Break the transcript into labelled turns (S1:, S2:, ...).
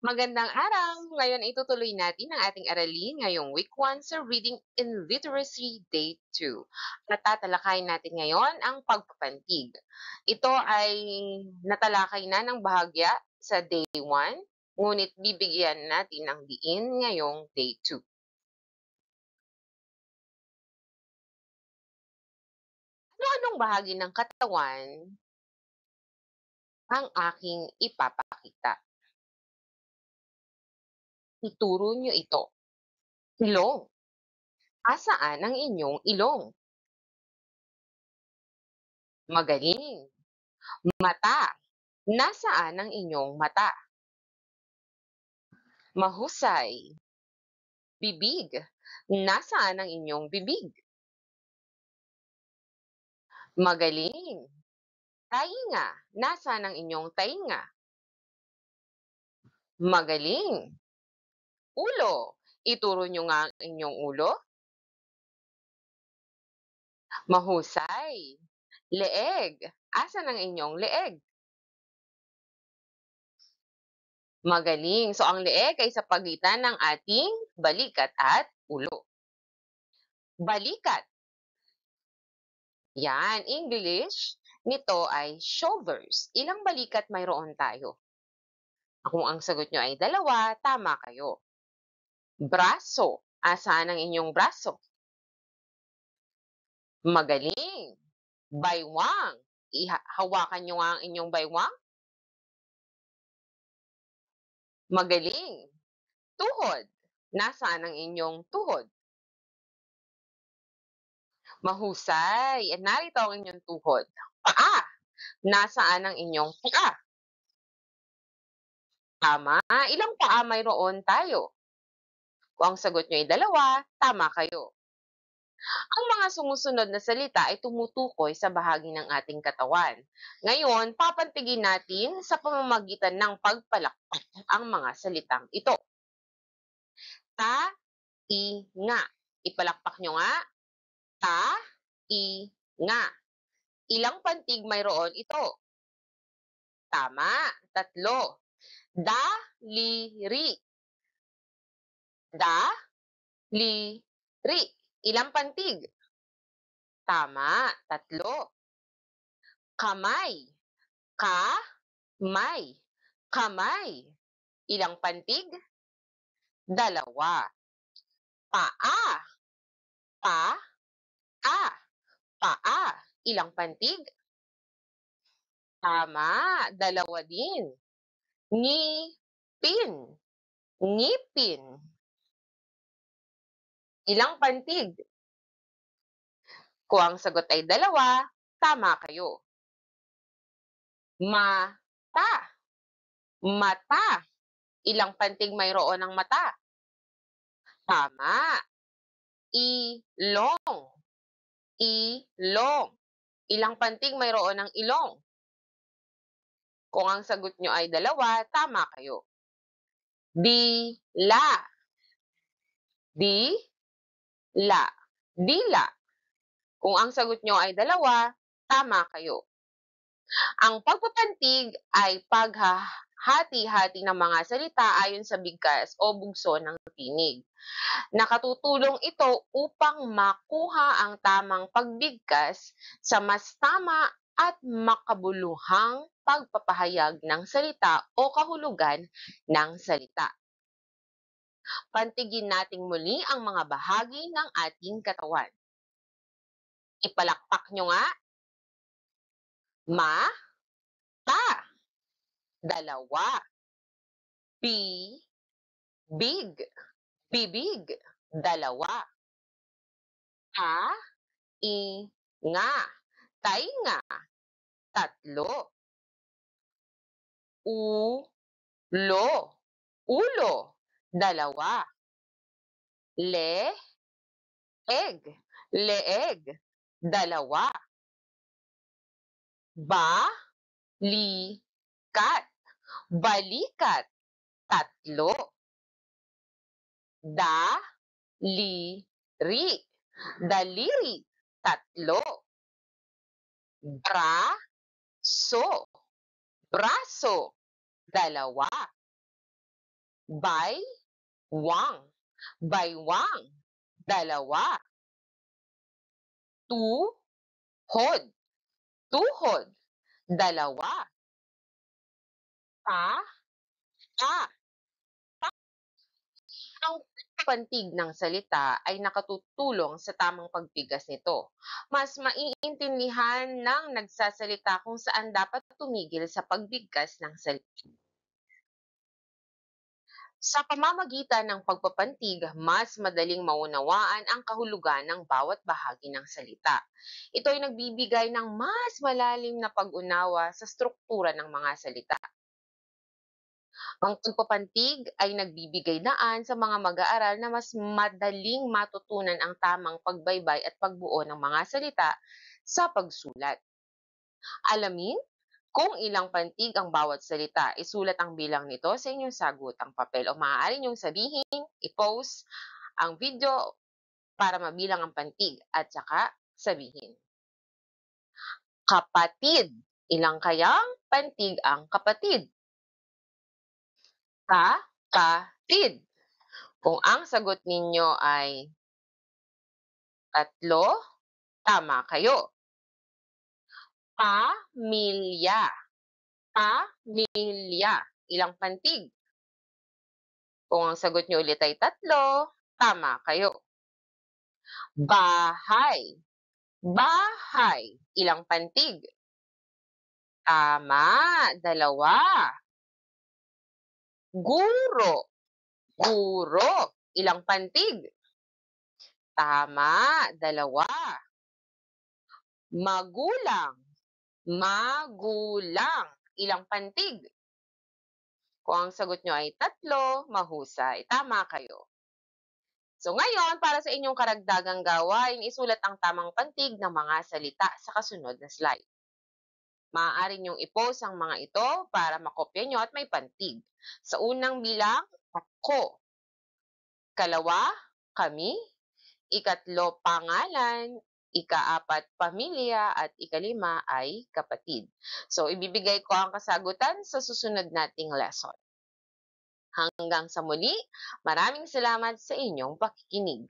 S1: Magandang araw! Ngayon ay itutuloy natin ang ating aralin ngayong week 1 sa Reading and Literacy Day 2. At tatalakayin natin ngayon ang pagpapantig. Ito ay natalakay na ng bahagya sa Day 1, ngunit bibigyan natin ng diin ngayong Day 2. Ano-anong bahagi ng katawan ang aking ipapakita? Ituro niyo ito. Ilong. Asaan ang inyong ilong? Magaling. Mata. Nasaan ang inyong mata? Mahusay. Bibig. Nasaan ang inyong bibig? Magaling. Tainga. Nasaan ang inyong tainga? Magaling. Ulo. Ituro nyo nga ang inyong ulo. Mahusay. Leeg. Asan ang inyong leeg? Magaling. So, ang leeg ay sa pagitan ng ating balikat at ulo. Balikat. Yan. English nito ay shoulders. Ilang balikat mayroon tayo? Kung ang sagot nyo ay 2, tama kayo. Braso. Asaan ang inyong braso? Magaling. Baywang. Hawakan nyo nga ang inyong baywang. Magaling. Tuhod. Nasaan ang inyong tuhod? Mahusay. At narito ang inyong tuhod. Paa. Nasaan ang inyong paa? Tama. Ilang paa mayroon tayo? Kung ang sagot nyo ay 2, tama kayo. Ang mga sumusunod na salita ay tumutukoy sa bahagi ng ating katawan. Ngayon, papantigin natin sa pamamagitan ng pagpalakpak ang mga salitang ito. Ta, i, nga. Ipalakpak nyo nga. Ta, i, nga. Ilang pantig mayroon ito? Tama, 3. Da, li, ri. Da, li, ri. Ilang pantig? Tama, 3. Kamay. Ka, may. Kamay. Ilang pantig? 2. Paa. Pa, a. Paa. Ilang pantig? Tama, 2 din. Ngipin. Ngipin. Ilang pantig? Kung ang sagot ay 2, tama kayo. Mata. Mata. Ilang pantig mayroon ang mata? Tama. Ilong. Ilong. Ilang pantig mayroon ang ilong? Kung ang sagot nyo ay 2, tama kayo. Dila. Dila. Dila. Kung ang sagot nyo ay 2, tama kayo. Ang pagpapantig ay paghahati-hati ng mga salita ayon sa bigkas o bugso ng tinig. Nakatutulong ito upang makuha ang tamang pagbigkas sa mas tama at makabuluhang pagpapahayag ng salita o kahulugan ng salita. Pantigin nating muli ang mga bahagi ng ating katawan. Ipalakpak nyo nga. Ma-ta. 2. Big. Bibig. 2. Tainga. Tainga. 3. Ulo. Ulo. 2. Leeg. Leeg. 2. Balikat. Balikat. 3. Daliri. Daliri. 3. Braso. Braso. 2. Baywang. Baywang, dalawa. Tuhod. Tuhod, dalawa. Ta. Ang pantig ng salita ay nakatutulong sa tamang pagbigas nito. Mas maiintindihan ng nagsasalita kung saan dapat tumigil sa pagbigkas ng salita. Sa pamamagitan ng pagpapantig, mas madaling maunawaan ang kahulugan ng bawat bahagi ng salita. Ito ay nagbibigay ng mas malalim na pag-unawa sa struktura ng mga salita. Ang pagpapantig ay nagbibigay daan sa mga mag-aaral na mas madaling matutunan ang tamang pagbaybay at pagbuo ng mga salita sa pagsulat. Alamin kung ilang pantig ang bawat salita. Isulat ang bilang nito sa inyong sagutang papel o maaari niyong sabihin, i-post ang video para mabilang ang pantig at saka sabihin. Kapatid. Ilang kayang pantig ang kapatid? Kapatid. Kung ang sagot ninyo ay 3, tama kayo. Pamilya. Pamilya. Ilang pantig? Kung ang sagot niyo ulit ay 3, tama kayo. Bahay. Bahay. Ilang pantig? Tama, 2. Guro. Guro. Ilang pantig? Tama, 2. Magulang. Magulang. Ilang pantig? Kung ang sagot nyo ay 3, mahusay. Tama kayo. So ngayon, para sa inyong karagdagang gawain, isulat ang tamang pantig ng mga salita sa kasunod na slide. Maaari niyong i-post ang mga ito para makopya nyo at may pantig. Sa unang bilang, ako. Kalawa, kami. Ikatlo, pangalan. Ika-4, pamilya. At ika-5 ay kapatid. So, ibibigay ko ang kasagutan sa susunod nating lesson. Hanggang sa muli, maraming salamat sa inyong pakikinig.